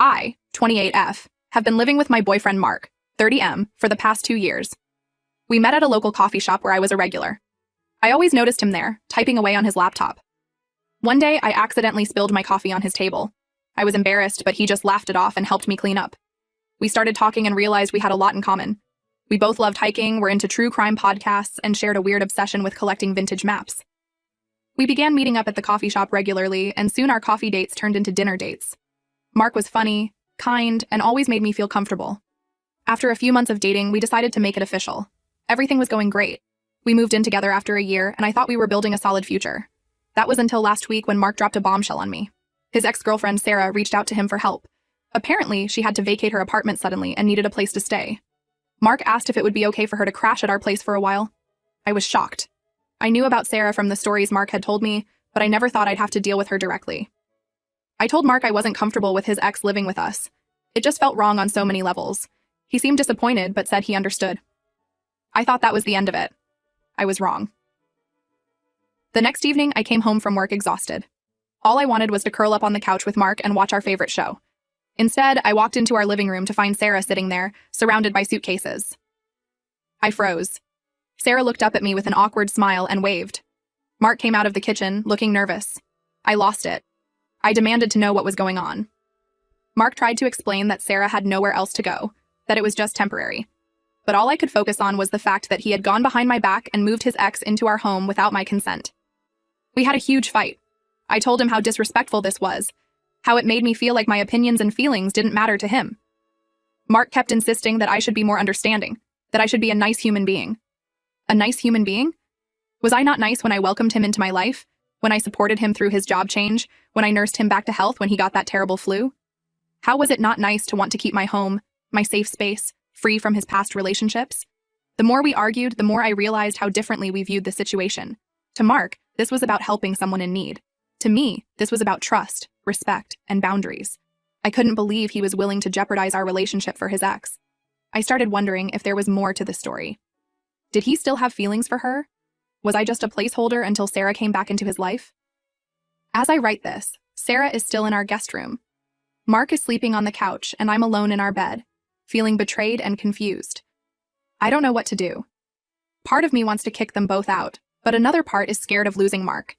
I, 28F, have been living with my boyfriend Mark, 30M, for the past 2 years. We met at a local coffee shop where I was a regular. I always noticed him there, typing away on his laptop. One day, I accidentally spilled my coffee on his table. I was embarrassed, but he just laughed it off and helped me clean up. We started talking and realized we had a lot in common. We both loved hiking, were into true crime podcasts, and shared a weird obsession with collecting vintage maps. We began meeting up at the coffee shop regularly, and soon our coffee dates turned into dinner dates. Mark was funny, kind, and always made me feel comfortable. After a few months of dating, we decided to make it official. Everything was going great. We moved in together after a year, and I thought we were building a solid future. That was until last week when Mark dropped a bombshell on me. His ex-girlfriend, Sarah, reached out to him for help. Apparently, she had to vacate her apartment suddenly and needed a place to stay. Mark asked if it would be okay for her to crash at our place for a while. I was shocked. I knew about Sarah from the stories Mark had told me, but I never thought I'd have to deal with her directly. I told Mark I wasn't comfortable with his ex living with us. It just felt wrong on so many levels. He seemed disappointed, but said he understood. I thought that was the end of it. I was wrong. The next evening, I came home from work exhausted. All I wanted was to curl up on the couch with Mark and watch our favorite show. Instead, I walked into our living room to find Sarah sitting there, surrounded by suitcases. I froze. Sarah looked up at me with an awkward smile and waved. Mark came out of the kitchen, looking nervous. I lost it. I demanded to know what was going on. Mark tried to explain that Sarah had nowhere else to go, that it was just temporary. But all I could focus on was the fact that he had gone behind my back and moved his ex into our home without my consent. We had a huge fight. I told him how disrespectful this was, how it made me feel like my opinions and feelings didn't matter to him. Mark kept insisting that I should be more understanding, that I should be a nice human being. A nice human being? Was I not nice when I welcomed him into my life? When I supported him through his job change? When I nursed him back to health when he got that terrible flu? How was it not nice to want to keep my home, my safe space, free from his past relationships? The more we argued, the more I realized how differently we viewed the situation. To Mark, this was about helping someone in need. To me, this was about trust, respect, and boundaries. I couldn't believe he was willing to jeopardize our relationship for his ex. I started wondering if there was more to the story. Did he still have feelings for her? Was I just a placeholder until Sarah came back into his life? As I write this, Sarah is still in our guest room. Mark is sleeping on the couch, and I'm alone in our bed, feeling betrayed and confused. I don't know what to do. Part of me wants to kick them both out, but another part is scared of losing Mark.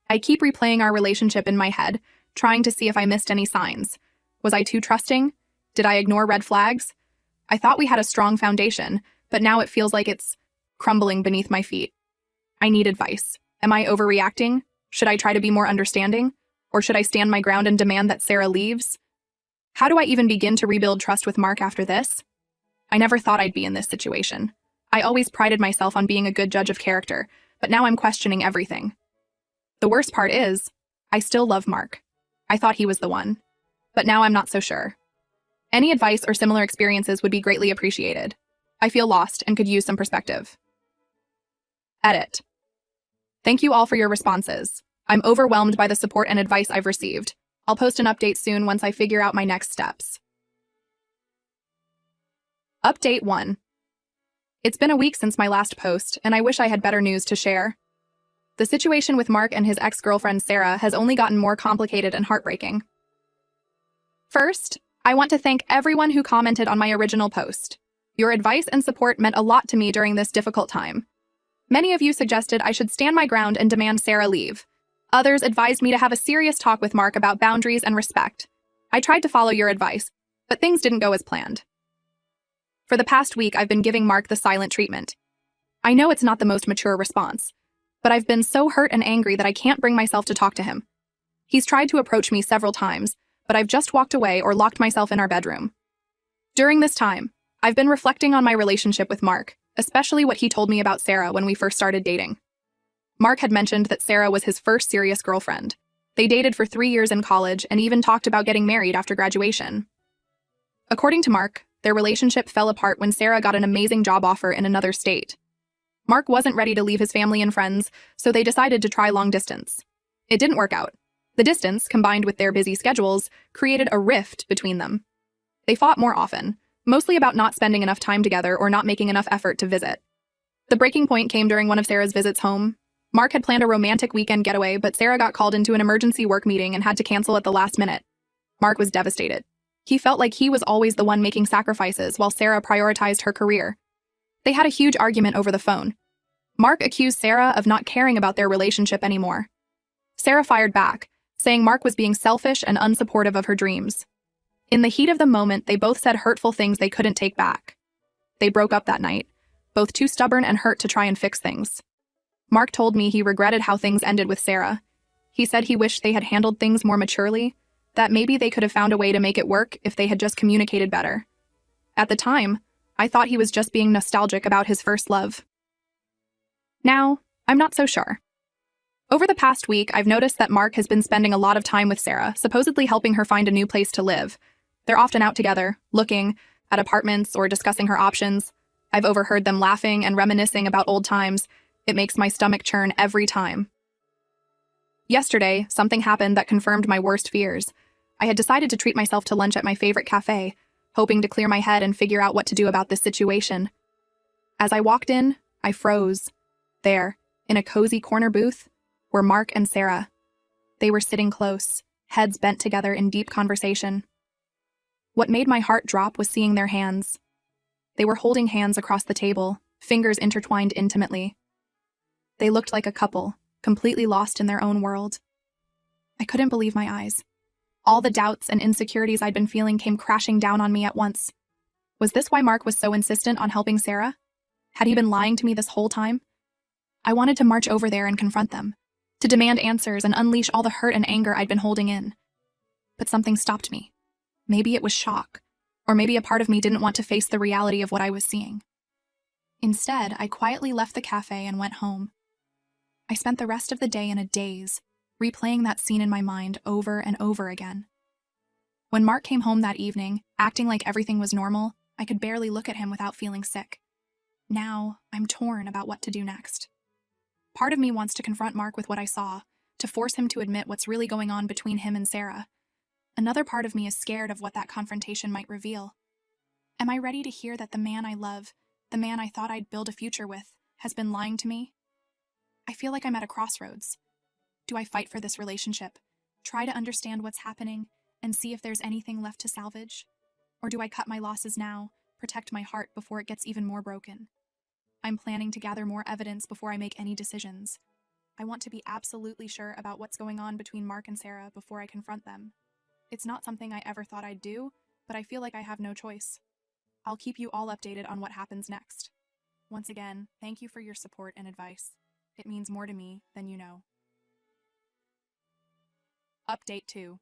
I keep replaying our relationship in my head, trying to see if I missed any signs. Was I too trusting? Did I ignore red flags? I thought we had a strong foundation, but now it feels like it's crumbling beneath my feet. I need advice. Am I overreacting? Should I try to be more understanding? Or should I stand my ground and demand that Sarah leaves? How do I even begin to rebuild trust with Mark after this? I never thought I'd be in this situation. I always prided myself on being a good judge of character, but now I'm questioning everything. The worst part is, I still love Mark. I thought he was the one. But now I'm not so sure. Any advice or similar experiences would be greatly appreciated. I feel lost and could use some perspective. Edit. Thank you all for your responses. I'm overwhelmed by the support and advice I've received. I'll post an update soon once I figure out my next steps. Update 1. It's been a week since my last post, and I wish I had better news to share. The situation with Mark and his ex-girlfriend Sarah has only gotten more complicated and heartbreaking. First, I want to thank everyone who commented on my original post. Your advice and support meant a lot to me during this difficult time. Many of you suggested I should stand my ground and demand Sarah leave. Others advised me to have a serious talk with Mark about boundaries and respect. I tried to follow your advice, but things didn't go as planned. For the past week, I've been giving Mark the silent treatment. I know it's not the most mature response, but I've been so hurt and angry that I can't bring myself to talk to him. He's tried to approach me several times, but I've just walked away or locked myself in our bedroom. During this time, I've been reflecting on my relationship with Mark, especially what he told me about Sarah when we first started dating. Mark had mentioned that Sarah was his first serious girlfriend. They dated for 3 years in college and even talked about getting married after graduation. According to Mark, their relationship fell apart when Sarah got an amazing job offer in another state. Mark wasn't ready to leave his family and friends, so they decided to try long distance. It didn't work out. The distance, combined with their busy schedules, created a rift between them. They fought more often, mostly about not spending enough time together or not making enough effort to visit. The breaking point came during one of Sarah's visits home. Mark had planned a romantic weekend getaway, but Sarah got called into an emergency work meeting and had to cancel at the last minute. Mark was devastated. He felt like he was always the one making sacrifices while Sarah prioritized her career. They had a huge argument over the phone. Mark accused Sarah of not caring about their relationship anymore. Sarah fired back, saying Mark was being selfish and unsupportive of her dreams. In the heat of the moment, they both said hurtful things they couldn't take back. They broke up that night, both too stubborn and hurt to try and fix things. Mark told me he regretted how things ended with Sarah. He said he wished they had handled things more maturely, that maybe they could have found a way to make it work if they had just communicated better. At the time, I thought he was just being nostalgic about his first love. Now, I'm not so sure. Over the past week, I've noticed that Mark has been spending a lot of time with Sarah, supposedly helping her find a new place to live. They're often out together, looking at apartments or discussing her options. I've overheard them laughing and reminiscing about old times. It makes my stomach churn every time. Yesterday, something happened that confirmed my worst fears. I had decided to treat myself to lunch at my favorite cafe, hoping to clear my head and figure out what to do about this situation. As I walked in, I froze. There, in a cozy corner booth, were Mark and Sarah. They were sitting close, heads bent together in deep conversation. What made my heart drop was seeing their hands. They were holding hands across the table, fingers intertwined intimately. They looked like a couple, completely lost in their own world. I couldn't believe my eyes. All the doubts and insecurities I'd been feeling came crashing down on me at once. Was this why Mark was so insistent on helping Sarah? Had he been lying to me this whole time? I wanted to march over there and confront them, to demand answers and unleash all the hurt and anger I'd been holding in. But something stopped me. Maybe it was shock, or maybe a part of me didn't want to face the reality of what I was seeing. Instead, I quietly left the cafe and went home. I spent the rest of the day in a daze, replaying that scene in my mind over and over again. When Mark came home that evening, acting like everything was normal, I could barely look at him without feeling sick. Now, I'm torn about what to do next. Part of me wants to confront Mark with what I saw, to force him to admit what's really going on between him and Sarah. Another part of me is scared of what that confrontation might reveal. Am I ready to hear that the man I love, the man I thought I'd build a future with, has been lying to me? I feel like I'm at a crossroads. Do I fight for this relationship, try to understand what's happening, and see if there's anything left to salvage? Or do I cut my losses now, protect my heart before it gets even more broken? I'm planning to gather more evidence before I make any decisions. I want to be absolutely sure about what's going on between Mark and Sarah before I confront them. It's not something I ever thought I'd do, but I feel like I have no choice. I'll keep you all updated on what happens next. Once again, thank you for your support and advice. It means more to me than you know. Update 2.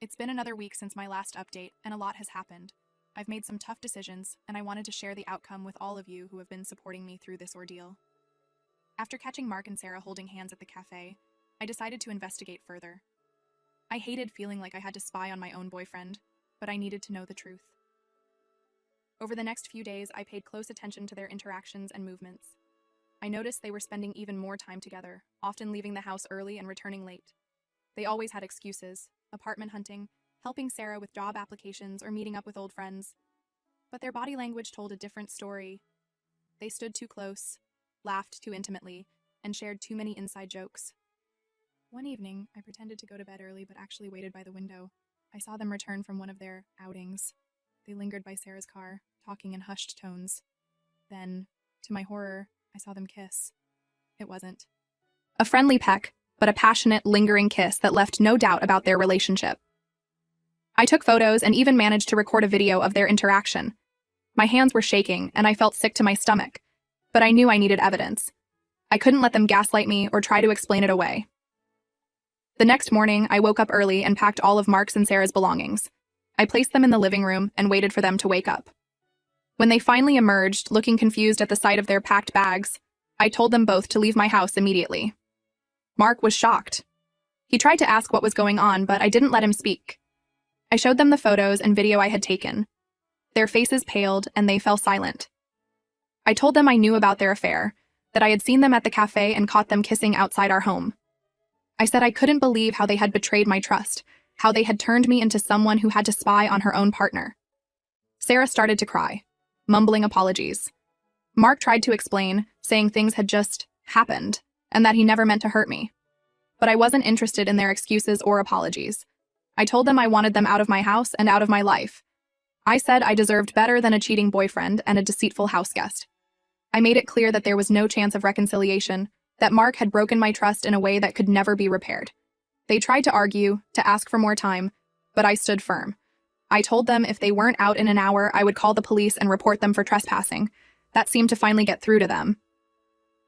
It's been another week since my last update, and a lot has happened. I've made some tough decisions, and I wanted to share the outcome with all of you who have been supporting me through this ordeal. After catching Mark and Sarah holding hands at the cafe, I decided to investigate further. I hated feeling like I had to spy on my own boyfriend, but I needed to know the truth. Over the next few days, I paid close attention to their interactions and movements. I noticed they were spending even more time together, often leaving the house early and returning late. They always had excuses: apartment hunting, helping Sarah with job applications, or meeting up with old friends. But their body language told a different story. They stood too close, laughed too intimately, and shared too many inside jokes. One evening, I pretended to go to bed early but actually waited by the window. I saw them return from one of their outings. They lingered by Sarah's car, talking in hushed tones. Then, to my horror, I saw them kiss. It wasn't a friendly peck, but a passionate, lingering kiss that left no doubt about their relationship. I took photos and even managed to record a video of their interaction. My hands were shaking, and I felt sick to my stomach, but I knew I needed evidence. I couldn't let them gaslight me or try to explain it away. The next morning, I woke up early and packed all of Mark's and Sarah's belongings. I placed them in the living room and waited for them to wake up. When they finally emerged, looking confused at the sight of their packed bags, I told them both to leave my house immediately. Mark was shocked. He tried to ask what was going on, but I didn't let him speak. I showed them the photos and video I had taken. Their faces paled, and they fell silent. I told them I knew about their affair, that I had seen them at the cafe and caught them kissing outside our home. I said I couldn't believe how they had betrayed my trust, how they had turned me into someone who had to spy on her own partner. Sarah started to cry, mumbling apologies. Mark tried to explain, saying things had just happened, and that he never meant to hurt me. But I wasn't interested in their excuses or apologies. I told them I wanted them out of my house and out of my life. I said I deserved better than a cheating boyfriend and a deceitful houseguest. I made it clear that there was no chance of reconciliation, that Mark had broken my trust in a way that could never be repaired. They tried to argue, to ask for more time, but I stood firm. I told them if they weren't out in an hour, I would call the police and report them for trespassing. That seemed to finally get through to them.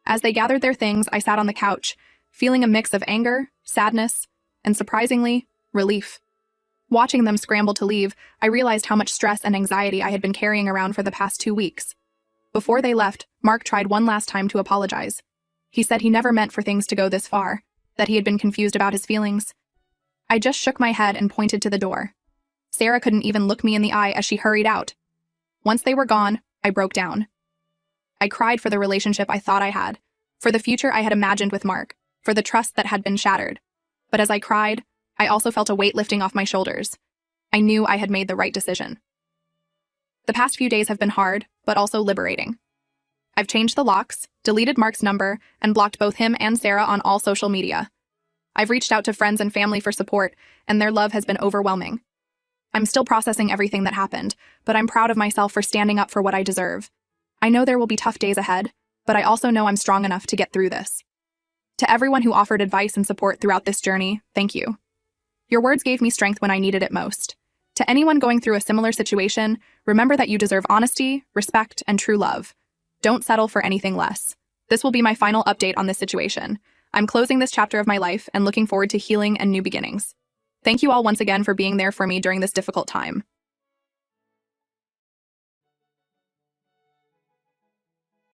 As they gathered their things, I sat on the couch, feeling a mix of anger, sadness, and surprisingly, relief. Watching them scramble to leave, I realized how much stress and anxiety I had been carrying around for the past 2 weeks. Before they left, Mark tried one last time to apologize. He said he never meant for things to go this far, that he had been confused about his feelings. I just shook my head and pointed to the door. Sarah couldn't even look me in the eye as she hurried out. Once they were gone, I broke down. I cried for the relationship I thought I had, for the future I had imagined with Mark, for the trust that had been shattered. But as I cried, I also felt a weight lifting off my shoulders. I knew I had made the right decision. The past few days have been hard, but also liberating. I've changed the locks, deleted Mark's number, and blocked both him and Sarah on all social media. I've reached out to friends and family for support, and their love has been overwhelming. I'm still processing everything that happened, but I'm proud of myself for standing up for what I deserve. I know there will be tough days ahead, but I also know I'm strong enough to get through this. To everyone who offered advice and support throughout this journey, thank you. Your words gave me strength when I needed it most. To anyone going through a similar situation, remember that you deserve honesty, respect, and true love. Don't settle for anything less. This will be my final update on this situation. I'm closing this chapter of my life and looking forward to healing and new beginnings. Thank you all once again for being there for me during this difficult time.